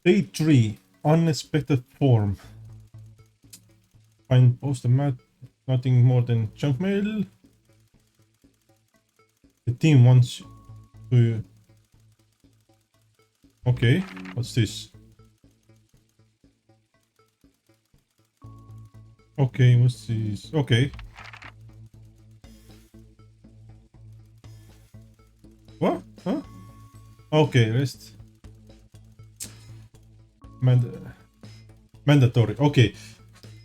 Day 3. Unexpected form. Find post a mat. Nothing more than junk mail. The team wants to... Okay, what's this? Okay, what's this? Okay. What? Huh? Okay, rest. Mandatory. Okay.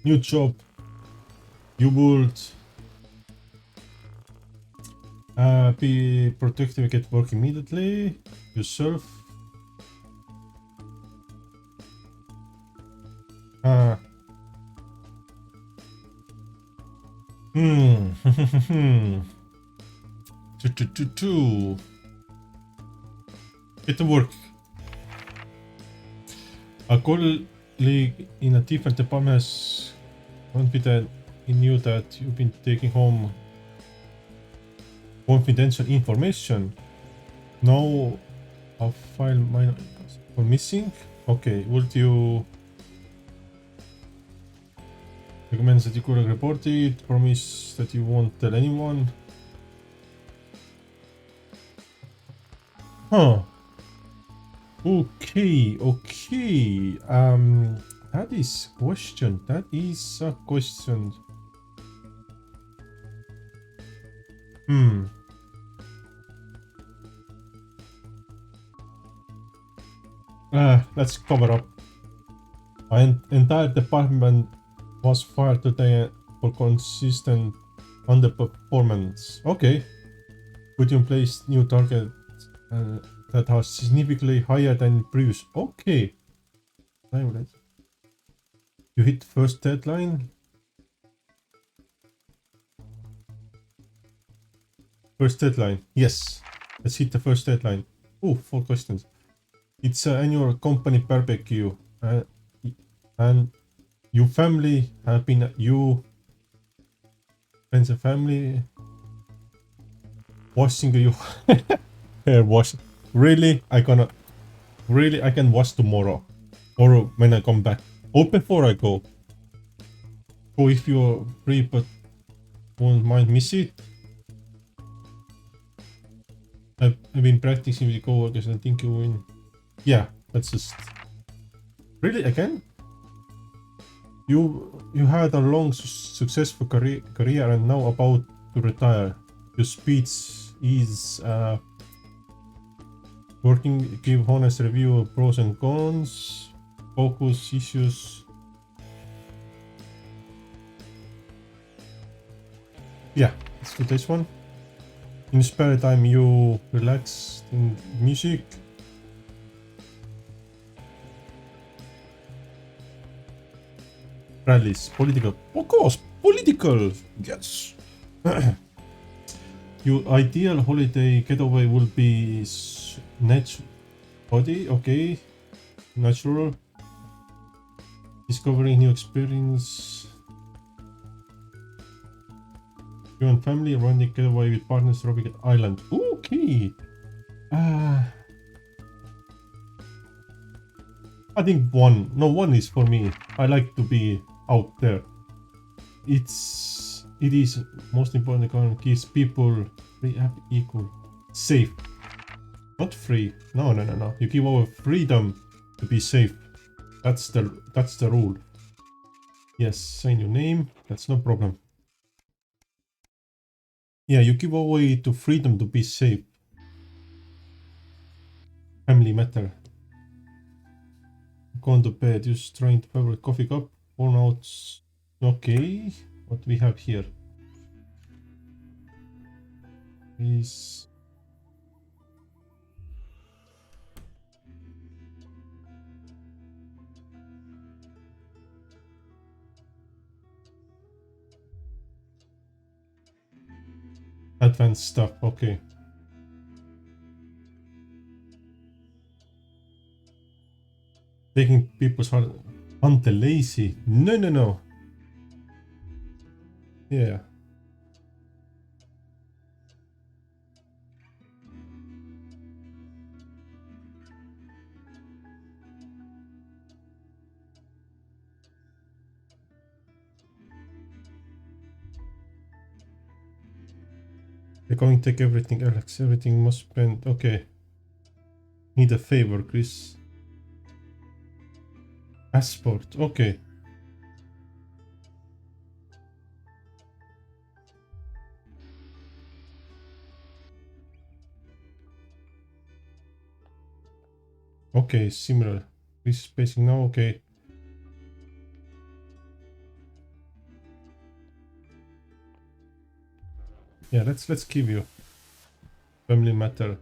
New job. You would be productive, get work immediately. Yourself. Get to work. A colleague in a different department has confident in you that you've been taking home confidential information. Now a file minor missing. Okay, would you recommend that you could report it? Promise that you won't tell anyone. Huh. Okay, okay. That is question. That is a question. Let's cover up. An entire department was fired today for consistent underperformance. Okay. Put in place new target that are significantly higher than previous. Okay. You hit first deadline. First deadline. Yes. Let's hit the first deadline. Oh, 4 questions. It's an annual company barbecue. And your family have been friends and family washing you hair wash. Really? I can wash tomorrow or when I come back or before I go. So if you're free but won't mind miss it. I've been practicing with the coworkers and think you win. Yeah, that's just really again. You had a long successful career and now about to retire. Your speech is working. Give honest review of pros and cons. Focus issues. Yeah, let's do this one. In spare time, you relax in music. Rallies, political. Of course, political. Yes. Your ideal holiday getaway will be natural. Body, okay. Natural. Discovering new experience. You and family running getaway with partners tropical island. Okay. I think one is for me. I like to be out there. It is most important because it gives people free, happy, equal, safe. Not free. No. You give our freedom to be safe. That's the rule. Yes, sign your name. That's no problem. Yeah, you give away to freedom to be safe. Family matter. Going to bed. Use trying to favorite coffee cup. Worn out. Okay. What we have here is advanced stuff. Okay. Taking people's heart. Hunt the lazy. No. Yeah. They're going to take everything, Alex. Everything must spend. Okay. Need a favor, Chris. Passport. Okay. Okay, similar. This spacing now. Okay. Yeah, let's give you family matter.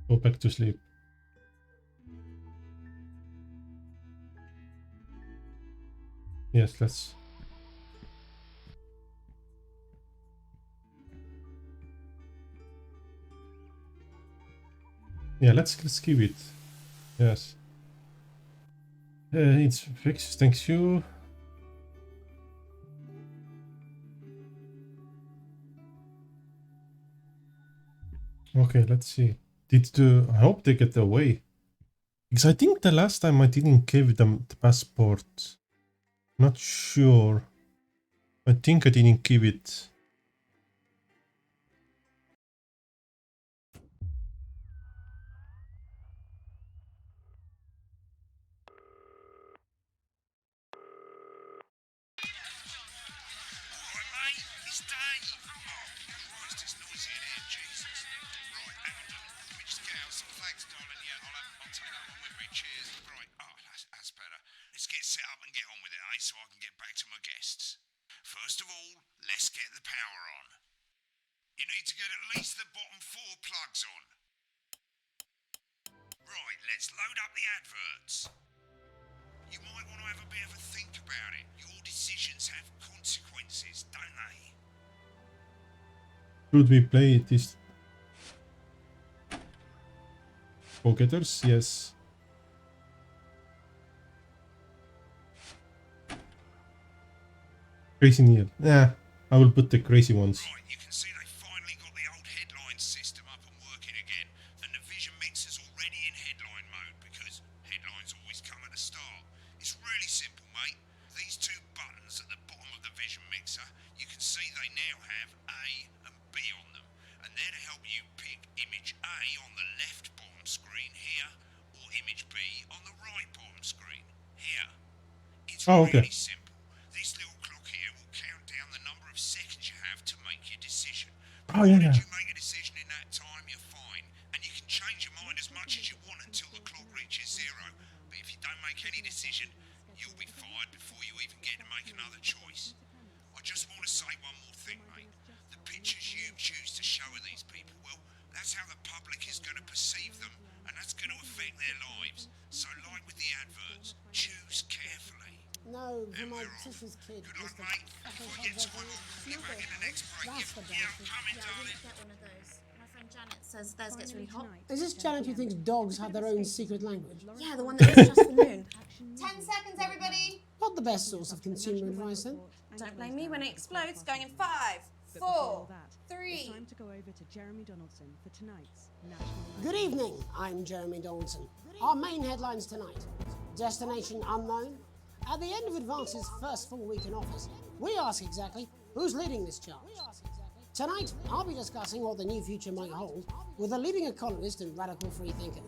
Go back to sleep. Yes, let's. Yeah, let's give it. Yes. It's fixed. Thanks you. Okay, let's see. I hope they get away. Because I think the last time I didn't give them the passport. Not sure. I think I didn't give it. So I can get back to my guests. First of all, let's get the power on. You need to get at least the bottom 4 plugs on. Right, let's load up the adverts. You might want to have a bit of a think about it. Your decisions have consequences, don't they? Should we play this? Go-getters? Yes. Crazy Neil. Yeah, I will put the crazy ones. Right, you can see they finally got the old headline system up and working again, and the vision mixer's already in headline mode because headlines always come at the start. It's really simple, mate. These 2 buttons at the bottom of the vision mixer, you can see they now have A and B on them, and they're to help you pick image A on the left bottom screen here, or image B on the right bottom screen here. It's Oh, okay. really simple. This little clock here will count down the number of seconds you have to make your decision. Oh, yeah, Provided yeah. you make a decision in that time, you're fine. And you can change your mind as much as you want until the clock reaches 0. But if you don't make any decision, you'll be fired before you even get to make another choice. I just want to say one more thing, mate. The pictures you choose to show of these people, well, that's how the public is going to perceive them, and that's going to affect their lives. So like with the adverts, choose carefully. No, for my sister's kid. Good luck, mate. Before you get time off, we'll get back in the next break. That's for Yeah, I'm coming, Yeah, I darling. wouldn't get one of those. My friend Janet says theirs gets really hot. Is this Janet who thinks dogs have their own secret language? Yeah, the one that lives just for noon. 10 seconds, everybody. Not the best source of consumer advice, then. Don't blame me when it explodes. Going in 5, 4, 3. It's time to go over to Jeremy Donaldson for tonight's National Good evening, I'm Jeremy Donaldson. Our main headlines tonight. Destination unknown. At the end of Advance's first full week in office, we ask exactly who's leading this charge. Tonight, I'll be discussing what the new future might hold with a leading economist and radical free thinker.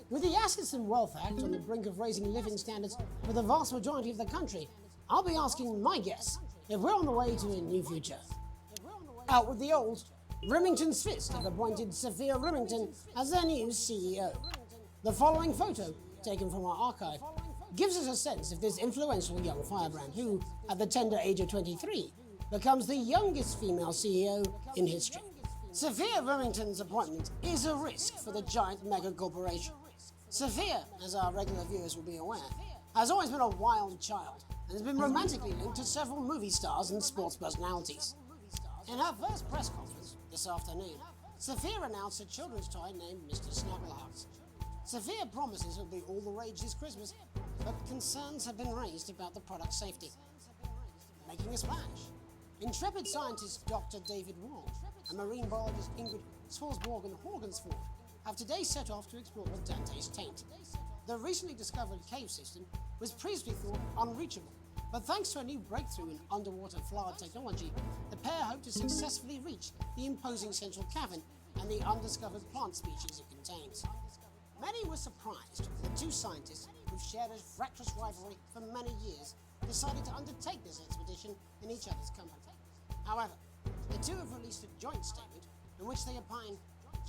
With the Assets and Wealth Act on the brink of raising living standards for the vast majority of the country, I'll be asking my guess if we're on the way to a new future. Out with the old, Remington's Fist have appointed Sophia Remington as their new CEO. The following photo, taken from our archive, gives us a sense of this influential young firebrand who, at the tender age of 23, becomes the youngest female CEO in history. Sophia Remington's appointment is a risk for the giant mega corporation. Sophia, as our regular viewers will be aware, has always been a wild child and has been romantically linked to several movie stars and sports personalities. In her first press conference this afternoon, Sophia announced a children's toy named Mr. Snugglehearts. Sophia promises it'll be all the rage this Christmas, but concerns have been raised about the product's safety. Making a splash, intrepid scientist Dr. David Wall and marine biologist Ingrid Swarsborg-Horgensford have today set off to explore Dante's taint. The recently discovered cave system was previously thought unreachable, But thanks to a new breakthrough in underwater flower technology, the pair hope to successfully reach the imposing central cavern and the undiscovered plant species it contains. Many were surprised when the two scientists, who've shared a fractious rivalry for many years, decided to undertake this expedition in each other's company. However, the two have released a joint statement in which they opine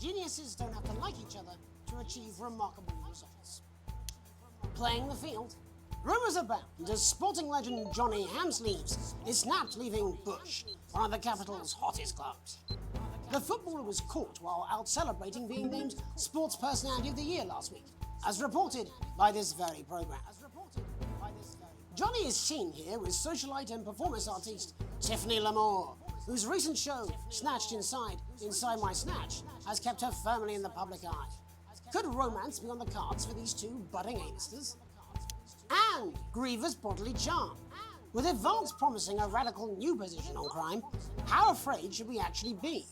geniuses don't have to like each other to achieve remarkable results. Playing the field, rumours abound as sporting legend Johnny Hamsleeves is snapped leaving Bush, one of the capital's hottest clubs. The footballer was caught while out celebrating being named Sports Personality of the Year last week, as reported by this very programme. Johnny is seen here with socialite and performance artiste Tiffany Lamour, whose recent show, Snatched Inside My Snatch, has kept her firmly in the public eye. Could romance be on the cards for these two budding A-listers? And grievous bodily charm. With Advance promising a radical new position on crime, how afraid should we actually be?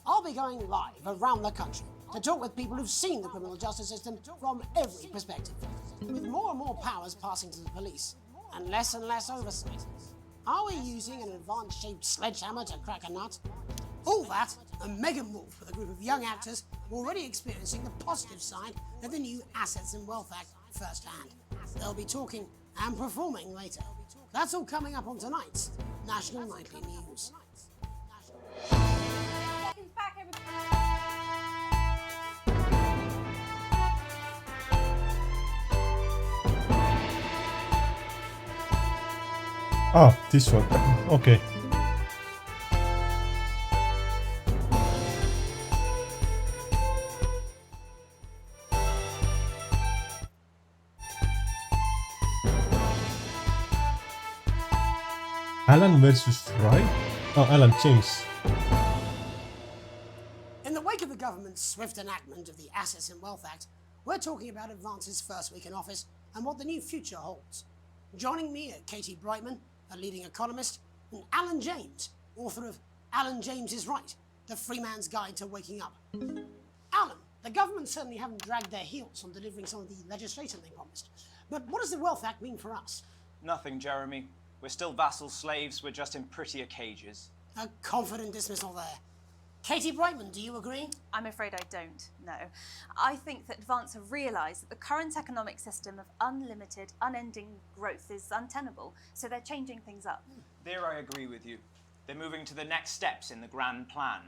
I'll be going live around the country to talk with people who've seen the criminal justice system from every perspective, with more and more powers passing to the police, and less oversight. Are we using an advanced-shaped sledgehammer to crack a nut? All that, and Megan Wolf with a group of young actors already experiencing the positive side of the new Assets and Wealth Act firsthand. They'll be talking and performing later. That's all coming up on tonight's National Nightly News. Seconds back, everybody. Ah, this one. Okay. Alan versus Fry? Oh, Alan James. In the wake of the government's swift enactment of the Assets and Wealth Act, we're talking about Advance's first week in office and what the new future holds. Joining me are Katie Brightman, a leading economist, and Alan James, author of Alan James is Right, The Free Man's Guide to Waking Up. Alan, the government certainly haven't dragged their heels on delivering some of the legislation they promised. But what does the Wealth Act mean for us? Nothing, Jeremy. We're still vassal slaves, we're just in prettier cages. A confident dismissal there. Katie Brightman, do you agree? I'm afraid I don't, no. I think that Advance have realised that the current economic system of unlimited, unending growth is untenable, so they're changing things up. There I agree with you. They're moving to the next steps in the grand plan.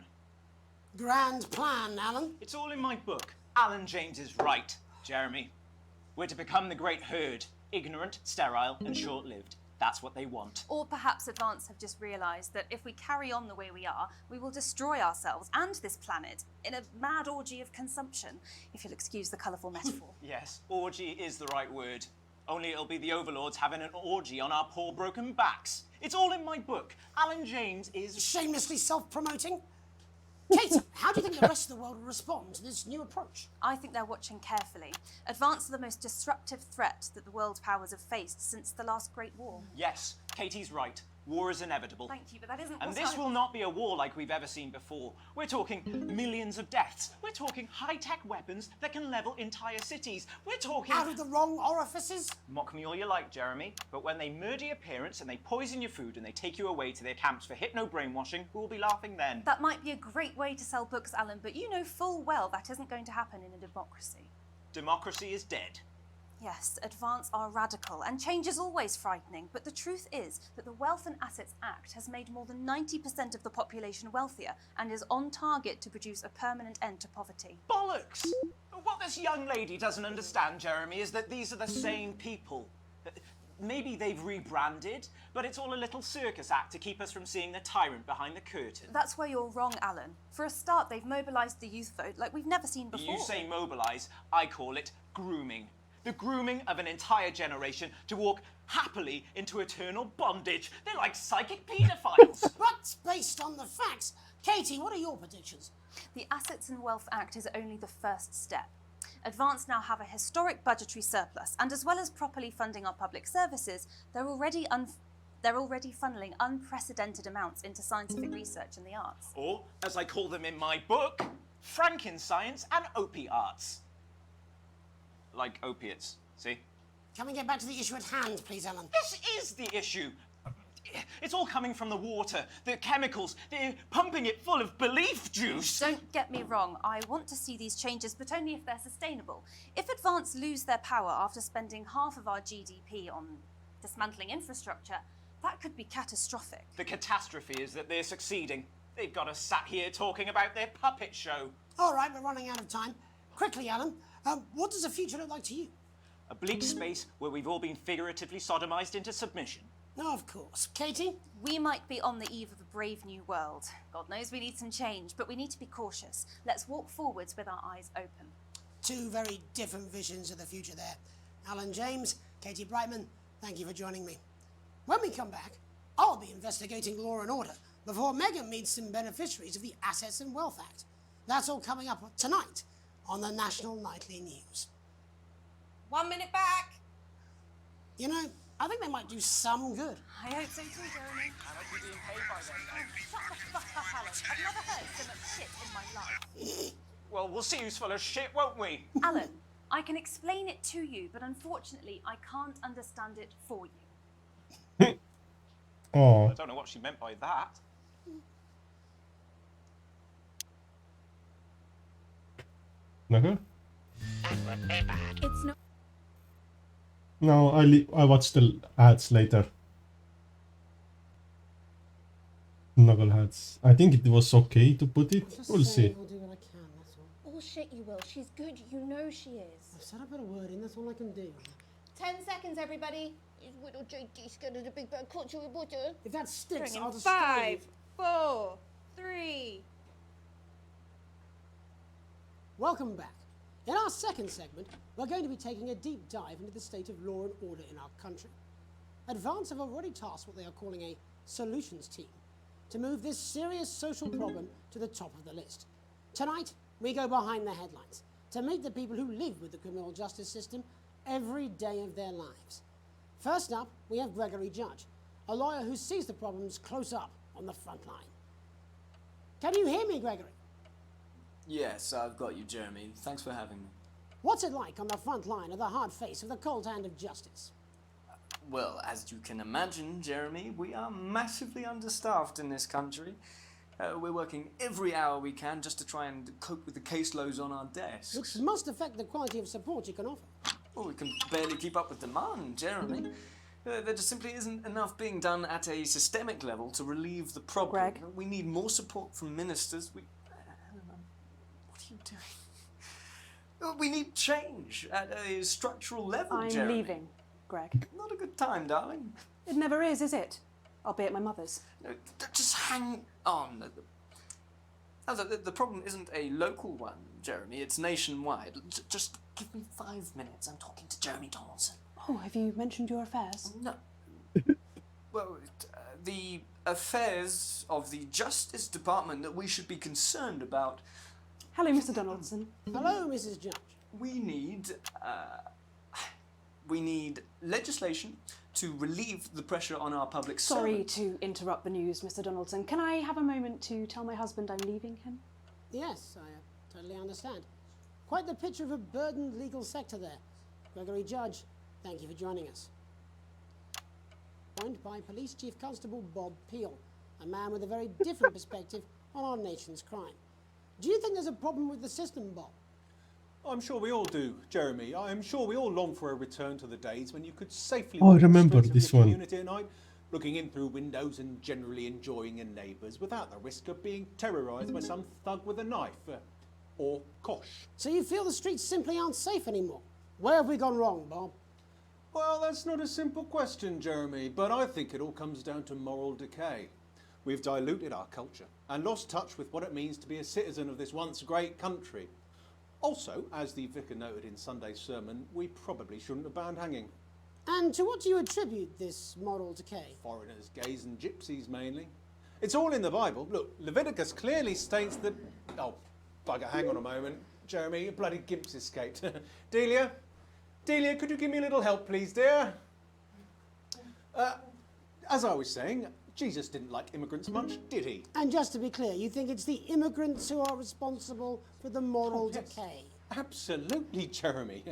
Grand plan, Alan. It's all in my book. Alan James is right, Jeremy. We're to become the great herd, ignorant, sterile, and short-lived. That's what they want. Or perhaps Advance have just realised that if we carry on the way we are, we will destroy ourselves and this planet in a mad orgy of consumption, if you'll excuse the colourful metaphor. Yes, orgy is the right word. Only it'll be the overlords having an orgy on our poor broken backs. It's all in my book. Alan James is... Shamelessly self-promoting? Katie, how do you think the rest of the world will respond to this new approach? I think they're watching carefully. Advance are the most disruptive threat that the world powers have faced since the last Great War. Yes, Katie's right. War is inevitable. Thank you, but that isn't And what this I... will not be a war like we've ever seen before. We're talking millions of deaths. We're talking high-tech weapons that can level entire cities. We're talking... Out of the wrong orifices? Mock me all you like, Jeremy, but when they murder your parents and they poison your food and they take you away to their camps for hypno-brainwashing, who will be laughing then? That might be a great way to sell books, Alan, but you know full well that isn't going to happen in a democracy. Democracy is dead. Yes, Advance are radical, and change is always frightening, but the truth is that the Wealth and Assets Act has made more than 90% of the population wealthier and is on target to produce a permanent end to poverty. Bollocks! What this young lady doesn't understand, Jeremy, is that these are the same people. Maybe they've rebranded, but it's all a little circus act to keep us from seeing the tyrant behind the curtain. That's where you're wrong, Alan. For a start, they've mobilised the youth vote like we've never seen before. You say mobilise, I call it grooming. The grooming of an entire generation to walk happily into eternal bondage. They're like psychic paedophiles. But based on the facts, Katie, what are your predictions? The Assets and Wealth Act is only the first step. Advance now have a historic budgetary surplus, and as well as properly funding our public services, they're already funneling unprecedented amounts into scientific research and the arts. Or, as I call them in my book, Frankenscience and opiates. Like opiates, see? Can we get back to the issue at hand, please, Alan? This is the issue. It's all coming from the water, the chemicals. They're pumping it full of bleep juice. Don't get me wrong, I want to see these changes, but only if they're sustainable. If Advance lose their power after spending half of our GDP on dismantling infrastructure, that could be catastrophic. The catastrophe is that they're succeeding. They've got us sat here talking about their puppet show. All right, we're running out of time. Quickly, Alan, what does the future look like to you? A bleak space where we've all been figuratively sodomized into submission. No, of course. Katie? We might be on the eve of a brave new world. God knows we need some change, but we need to be cautious. Let's walk forwards with our eyes open. Two very different visions of the future there. Alan James, Katie Brightman, thank you for joining me. When we come back, I'll be investigating law and order before Megan meets some beneficiaries of the Assets and Wealth Act. That's all coming up tonight on the National Nightly News. 1 minute back. You know, I think they might do some good. I hope so too, Jeremy. And I'd be being paid by them. Shut the fuck up, Alan. I've never heard so much shit in my life. Well, we'll see who's full of shit, won't we? Alan, I can explain it to you, but unfortunately I can't understand it for you. Oh, I don't know what she meant by that. okay. It's not. No, I watched the ads later. Knuckleheads. I think it was okay to put it. Just We'll saying see. I'll do what I can, that's all. Oh shit, you will. She's good. You know she is. I've said I put a word in, that's all I can do. 10 seconds, everybody. Is little JD scared of the big bad culture reporter? If that sticks, Bring I'll in destroy 5, you. 4, 3. Welcome back. In our second segment, we're going to be taking a deep dive into the state of law and order in our country. Advance have already tasked what they are calling a solutions team to move this serious social problem to the top of the list. Tonight, we go behind the headlines to meet the people who live with the criminal justice system every day of their lives. First up, we have Gregory Judge, a lawyer who sees the problems close up on the front line. Can you hear me, Gregory? Yes, I've got you, Jeremy. Thanks for having me. What's it like on the front line of the hard face of the cold hand of justice? Well, as you can imagine, Jeremy, we are massively understaffed in this country. We're working every hour we can just to try and cope with the caseloads on our desks. Which must affect the quality of support you can offer. Well, we can barely keep up with demand, Jeremy. There just simply isn't enough being done at a systemic level to relieve the problem. Greg? We need more support from ministers. Helena, what are you doing? We need change at a structural level, I'm Jeremy. leaving, Greg. Not a good time, darling. It never is it? I'll be at my mother's. No, just hang on. The problem isn't a local one, Jeremy. It's nationwide. Just give me 5 minutes. I'm talking to Jeremy Donaldson. Oh, have you mentioned your affairs? No. Well, the affairs of the Justice Department that we should be concerned about. Hello, Mr. Donaldson. Hello, Mrs. Judge. We need legislation to relieve the pressure on our public Sorry servants. to interrupt the news, Mr. Donaldson. Can I have a moment to tell my husband I'm leaving him? Yes, I totally understand. Quite the picture of a burdened legal sector there. Gregory Judge, thank you for joining us. Joined by Police Chief Constable Bob Peel, a man with a very different perspective on our nation's crime. Do you think there's a problem with the system, Bob? I'm sure we all do, Jeremy. I'm sure we all long for a return to the days when you could safely Oh, I walk the remember streets of this your one. community at night, looking in through windows and generally enjoying your neighbours without the risk of being terrorised by some thug with a knife. Or kosh. So you feel the streets simply aren't safe anymore? Where have we gone wrong, Bob? Well, that's not a simple question, Jeremy, but I think it all comes down to moral decay. We've diluted our culture and lost touch with what it means to be a citizen of this once great country. Also, as the vicar noted in Sunday's sermon, we probably shouldn't have banned hanging. And to what do you attribute this moral decay? Foreigners, gays and gypsies mainly. It's all in the Bible. Look, Leviticus clearly states that... Oh, bugger, hang on a moment. Jeremy, your bloody gimp's escaped. Delia, could you give me a little help, please, dear? As I was saying, Jesus didn't like immigrants much, did he? And just to be clear, you think it's the immigrants who are responsible for the moral Yes. decay? Absolutely, Jeremy.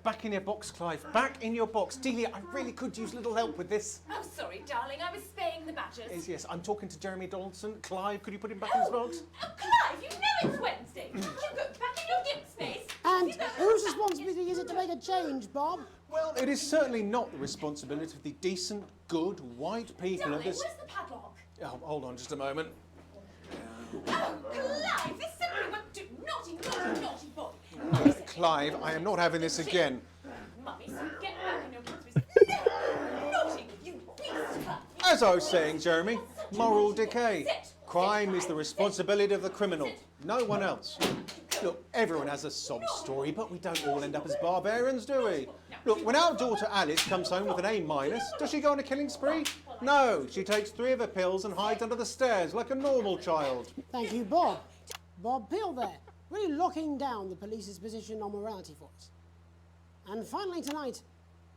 Back in your box, Clive. Back in your box. Delia, I really could use a little help with this. Oh, sorry, darling. I was spaying the badgers. Yes, I'm talking to Jeremy Donaldson. Clive, could you put him back in his box? Oh, Clive, you know it's Wednesday. You go back in your gimp space. And whose responsibility is it to make a change, Bob? Well, it is certainly not the responsibility of the decent, good, white people Darling, of this... where's the padlock? Oh, hold on just a moment. Oh, Clive, this simply won't do. Naughty boy. Clive, I am not having this again. Mummy, so get back in your gimp space. Naughty, you beast. As I was saying, Jeremy, moral decay. Crime is the responsibility of the criminal, no one else. Look, everyone has a sob story, but we don't all end up as barbarians, do we? Look, when our daughter Alice comes home with an A-, does she go on a killing spree? No, she takes 3 of her pills and hides under the stairs like a normal child. Thank you, Bob. Bob Peel there, really locking down the police's position on morality for us. And finally tonight,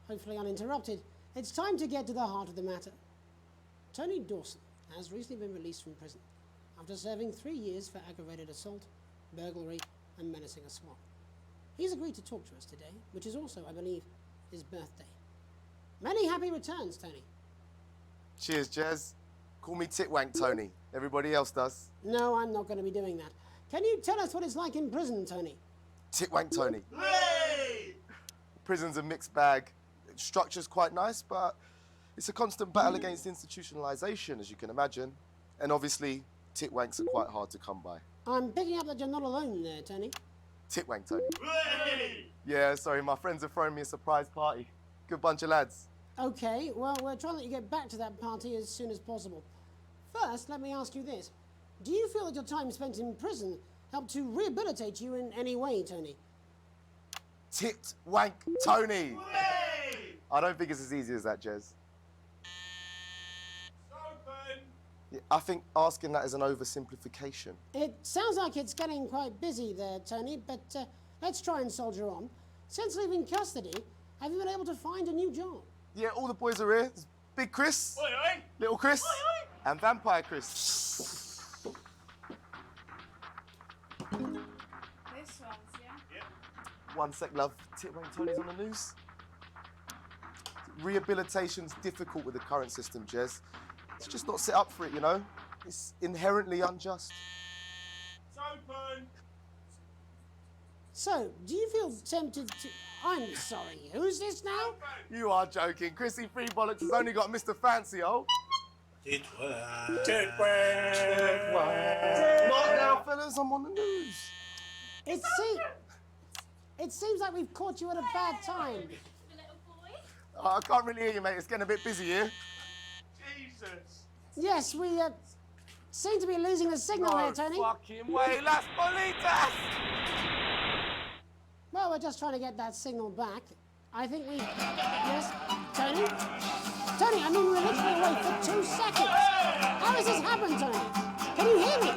hopefully uninterrupted, it's time to get to the heart of the matter. Tony Dawson has recently been released from prison after serving 3 years for aggravated assault, burglary and menacing a SWAT. He's agreed to talk to us today, which is also, I believe, his birthday. Many happy returns, Tony. Cheers, Jez. Call me Titwank Tony. Everybody else does. No, I'm not going to be doing that. Can you tell us what it's like in prison, Tony? Titwank Tony. Hey! Prison's a mixed bag. Structure's quite nice, but it's a constant battle against institutionalization, as you can imagine. And obviously, titwanks are quite hard to come by. I'm picking up that you're not alone there, Tony. Titwank Tony. Hey! Yeah, sorry, my friends are throwing me a surprise party. Good bunch of lads. Okay, well, we're trying to let you get back to that party as soon as possible. First, let me ask you this. Do you feel that your time spent in prison helped to rehabilitate you in any way, Tony? Titwank Tony! Hey! I don't think it's as easy as that, Jez. Yeah, I think asking that is an oversimplification. It sounds like it's getting quite busy there, Tony, but let's try and soldier on. Since leaving custody, have you been able to find a new job? Yeah, all the boys are here. There's Big Chris, Oi, oi. Little Chris, Oi, oi. and Vampire Chris. This one's, yeah? Yep. One sec, love. Titwank Tony's on the news. Rehabilitation's difficult with the current system, Jez. It's just not set up for it, you know? It's inherently unjust. It's open. So, do you feel tempted to... I'm sorry, who's this now? You are joking. Chrissy Free Bollocks has only got Mr. Fancy, oh. Titwank. Not now, fellas, I'm on the news. It seems like we've caught you at a bad time. The little boy. Oh, I can't really hear you, mate. It's getting a bit busy here. Jesus. Yes, we seem to be losing the signal here, Tony. Fucking way, Las Bolitas! Well, we're just trying to get that signal back. I think we... Yes? Tony? Tony, I mean, we're literally away for 2 seconds. How has this happened, Tony? Can you hear me?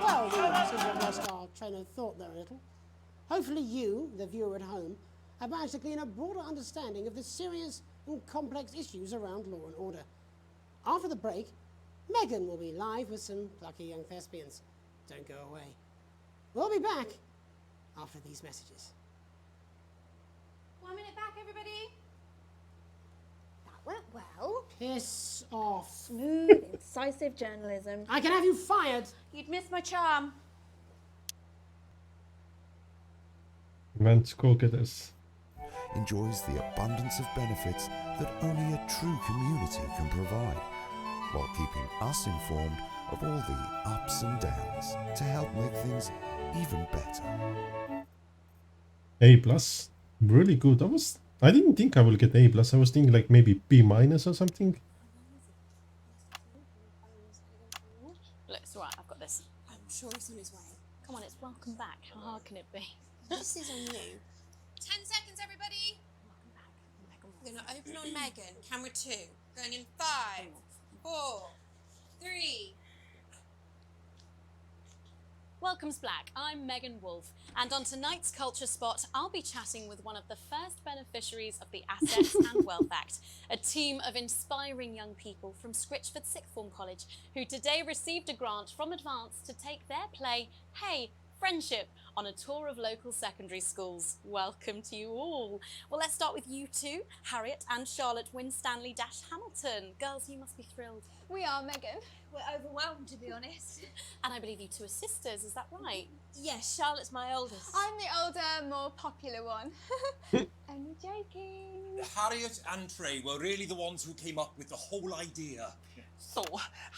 Well, we seem to have lost our train of thought there a little. Hopefully you, the viewer at home, have managed to glean a broader understanding of the serious and complex issues around law and order. After the break, Megan will be live with some plucky young thespians. Don't go away. We'll be back after these messages. 1 minute back, everybody. That went well. Piss off. Smooth, incisive journalism. I can have you fired. You'd miss my charm. Meant go-getters. Enjoys the abundance of benefits that only a true community can provide, while keeping us informed of all the ups and downs to help make things even better. A+. Really good. I didn't think I will get A+. I was thinking like maybe B- or something. Look, it's alright, I've got this. I'm sure it's on his way. Come on, it's welcome back. How hard can it be? This is on you. 10 seconds, everybody. Welcome back. We're going to open on Megan. Camera 2. Going in 5, 4, 3. Welcome's Black. I'm Megan Wolfe, and on tonight's Culture Spot, I'll be chatting with one of the first beneficiaries of the Assets and Wealth Act, a team of inspiring young people from Scritchford Sixth Form College who today received a grant from Advance to take their play, Hey, Friendship on a tour of local secondary schools. Welcome to you all. Well, let's start with you two, Harriet and Charlotte Winstanley-Hamilton. Girls, you must be thrilled. We are, Megan. We're overwhelmed, to be honest. And I believe you two are sisters, is that right? Yes, Charlotte's my oldest. I'm the older, more popular one. Only joking. Harriet and Trey were really the ones who came up with the whole idea. So,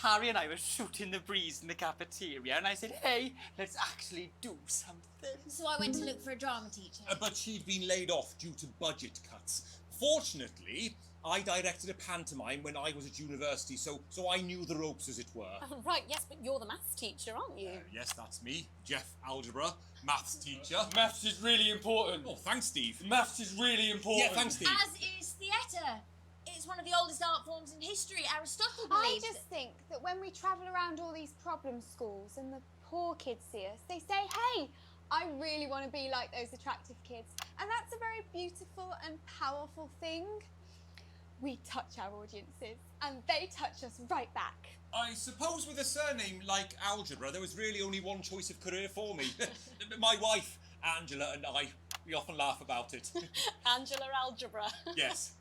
Harry and I were shooting the breeze in the cafeteria, and I said, hey, let's actually do something. So I went to look for a drama teacher. But she'd been laid off due to budget cuts. Fortunately, I directed a pantomime when I was at university, so I knew the ropes, as it were. Right, yes, but you're the maths teacher, aren't you? Yes, that's me, Jeff Algebra, maths teacher. Maths is really important. Oh, thanks, Steve. Maths is really important. Yeah, thanks, Steve. As is theatre. It's one of the oldest art forms in history. Aristotle I believed just think that when we travel around all these problem schools and the poor kids see us, they say, hey, I really want to be like those attractive kids. And that's a very beautiful and powerful thing. We touch our audiences and they touch us right back. I suppose with a surname like Algebra, there was really only one choice of career for me. My wife, Angela, and I, we often laugh about it. Angela Algebra. Yes.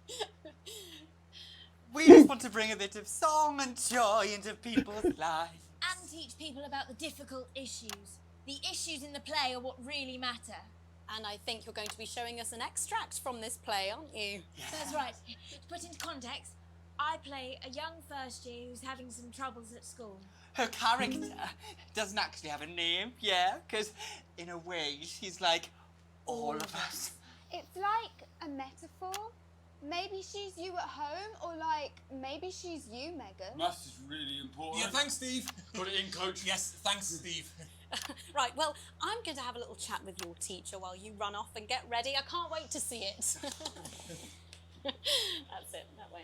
We just want to bring a bit of song and joy into people's lives. and teach people about the difficult issues. The issues in the play are what really matter. And I think you're going to be showing us an extract from this play, aren't you? Yeah. That's right. To put into context, I play a young first year who's having some troubles at school. Her character doesn't actually have a name, yeah, because in a way she's like all of us. It's like a metaphor. Maybe she's you at home, or like maybe she's you, Megan. Maths is really important. Yeah, thanks, Steve. Put it in, Coach. Yes, thanks, Steve. Right, well, I'm going to have a little chat with your teacher while you run off and get ready. I can't wait to see it. That's it, that way.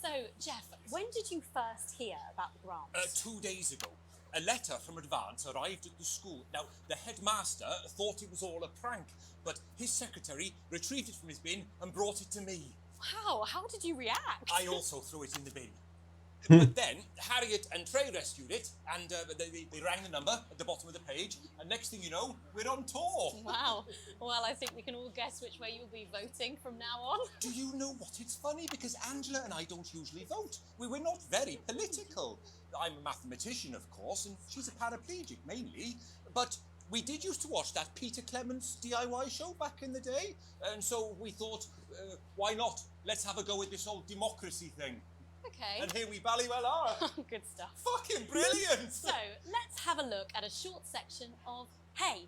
So, Jeff, when did you first hear about the grant? 2 days ago. A letter from Advance arrived at the school. Now, the headmaster thought it was all a prank, but his secretary retrieved it from his bin and brought it to me. Wow, how did you react? I also threw it in the bin. But then, Harriet and Trey rescued it, and they rang the number at the bottom of the page, and next thing you know, we're on tour. Wow. Well, I think we can all guess which way you'll be voting from now on. Do you know what? It's funny, because Angela and I don't usually vote. We're not very political. I'm a mathematician, of course, and she's a paraplegic, mainly. But we did used to watch that Peter Clements DIY show back in the day, and so we thought, why not? Let's have a go with this whole democracy thing. Okay. And here we bally well are. Good stuff. Fucking brilliant! So, let's have a look at a short section of Hey,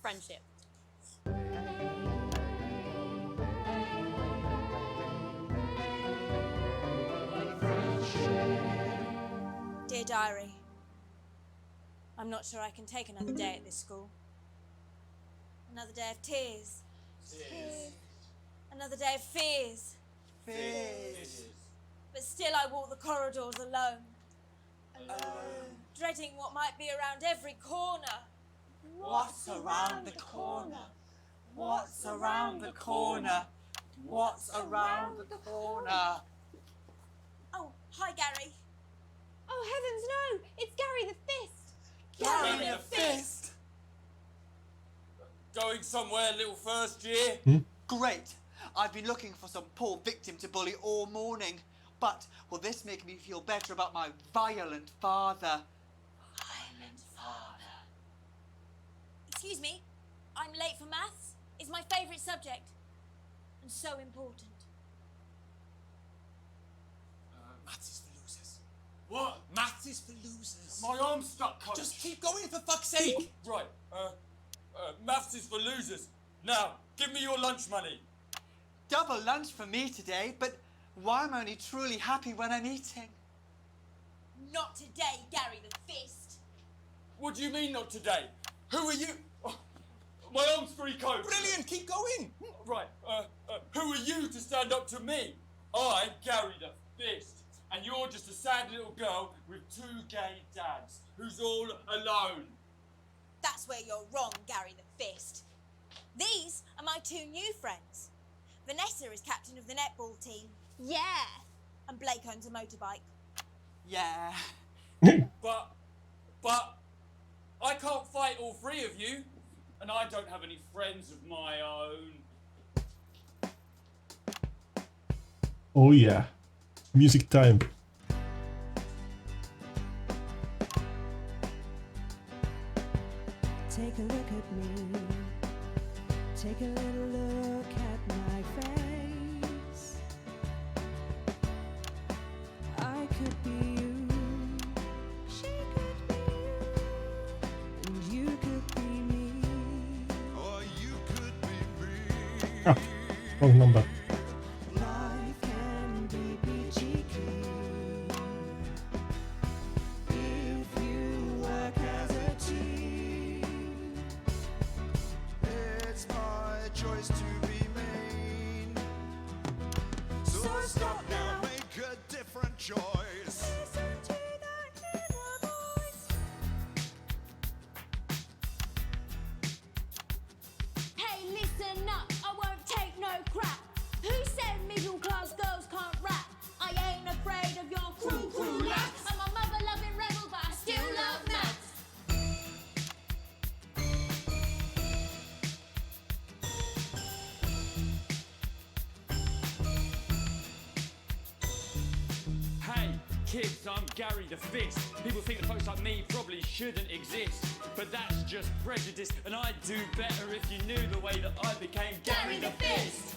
Friendship. Dear Diary, I'm not sure I can take another day at this school. Another day of tears. Tears. Another day of fears. Fears. But still I walk the corridors alone. Dreading what might be around every corner. What's around the corner? What's around the corner? What's around the corner? Oh, hi Gary. Oh heavens no! It's Gary the Fist! Gary the Fist! Going somewhere, little first year? Great! I've been looking for some poor victim to bully all morning. But will this make me feel better about my violent father? Violent father. Excuse me, I'm late for maths. It's my favourite subject. And so important. Maths is for losers. What? Maths is for losers. My arm's stuck, Coach. Just keep going, for fuck's sake. Right, maths is for losers. Now, give me your lunch money. Double lunch for me today, but why am I only truly happy when I'm eating? Not today, Gary the Fist. What do you mean not today? Who are you? Oh, my arm's free, Coach. Brilliant, keep going. Right, who are you to stand up to me? I'm Gary the Fist, and you're just a sad little girl with two gay dads who's all alone. That's where you're wrong, Gary the Fist. These are my two new friends. Vanessa is captain of the netball team. Yeah! And Blake owns a motorbike. Yeah. But I can't fight all three of you, and I don't have any friends of my own. Oh yeah, music time. Take a look at me. Take a little look at my face. I could be you. She could be you. And you could be me. Or you could be me. Ah, wrong number. Life can be peachy keen if you work as a team. It's my choice to be mean. So stop now, make a different choice. Listen to that inner voice. Hey, listen up, I won't take no crap. Who said middle class girls can't rap? I ain't afraid of your cruel lads. I'm a mother-loving rebel, but I still love maths. Hey, kids, I'm Gary the Fist. People think that folks like me probably shouldn't exist, but that's just prejudice, and I'd do better if you knew the way that I became Gary the Fist.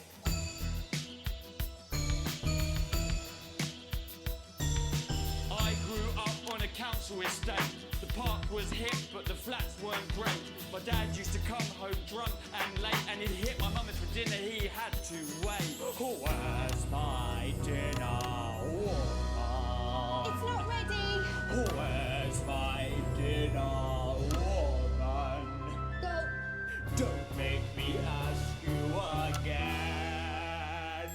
I grew up on a council estate. The park was hip, but the flats weren't great. My dad used to come home drunk and late, and he'd hit my mum for dinner, he had to wait. Where's my dinner? It's not ready. Where's my dinner, woman? Go. Don't make me ask you again.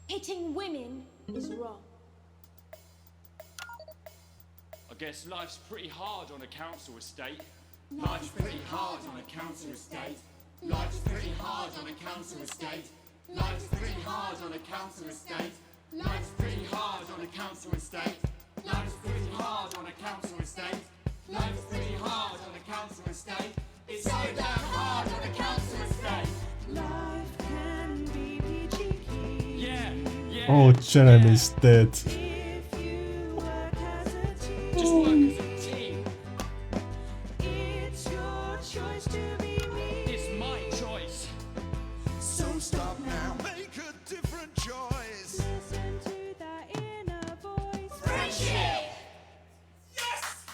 Hitting women is wrong. I guess life's pretty hard on a council estate. Life's pretty hard on a council estate. Life's pretty hard on a council estate. Life's pretty hard on a council estate. Life's pretty hard on a council estate. Life's pretty hard on a council estate. Life's pretty hard on a council estate. It's so damn hard on a council estate. Life can be peachy keen. Yeah. Oh, Jeremy's dead. If you work as a team. Just work as a team. It's your choice to be me. It's my choice. So stop now, make a different choice. Listen to that inner voice. Friendship. Yes!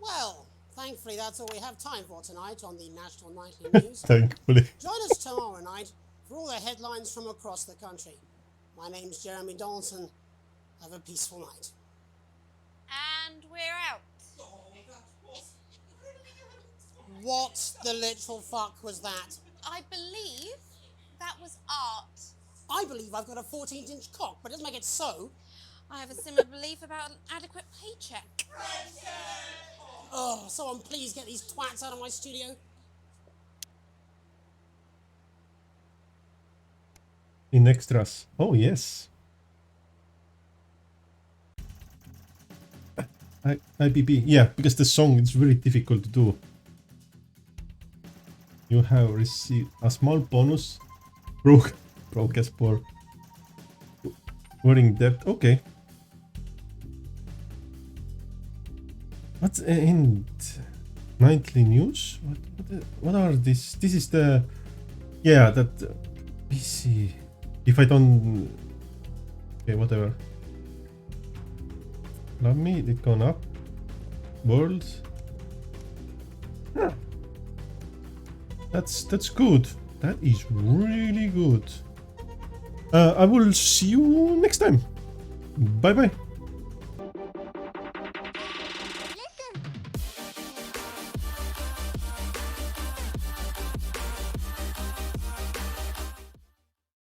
Well, thankfully that's all we have time for tonight on the National Nightly News. Thankfully. Join us tomorrow night for all the headlines from across the country. My name's Jeremy Donaldson. Have a peaceful night. And we're out. What the literal fuck was that? I believe that was art. I believe I've got a 14-inch cock, but it doesn't make it so. I have a similar belief about an adequate paycheck. Oh, someone please get these twats out of my studio. In extras. Oh, yes. IPP. Yeah, because the song is very difficult to do. You have received a small bonus. Broke as for wearing debt. Okay. What's in nightly news? What are this? This is the that PC. If I don't, okay, whatever. Love me. It gone up. World. Yeah. That's good. That is really good. I will see you next time. Bye bye.